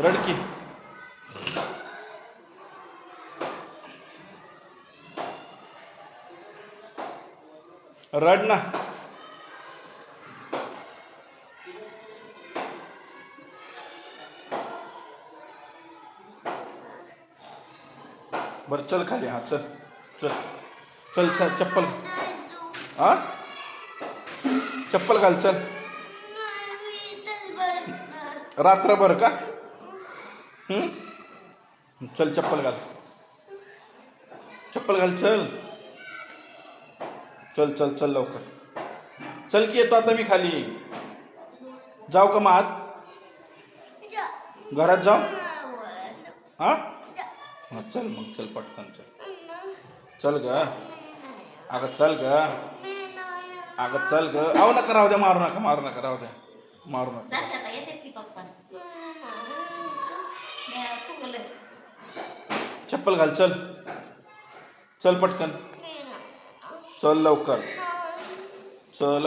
रडकी रड ना. बरं चल खाली. हा चल चल चल चल चप्पल. हा चप्पल घाल चल. रात्रभर का? चल चप्पल घाल. चप्पल घाल चल. चल चल चल लवकर चल की येतो आता मी खाली. जाऊ का मग आत? घरात जाऊ. हा हा चल मग चल पटकन चल. चल ग अगं चल ग. अगं चल ग. आव नका राहू द्या. मारू नका मारू नका राहू द्या. मारू नका. चप्पल घाल चल. चल पटकन चल लवकर चल.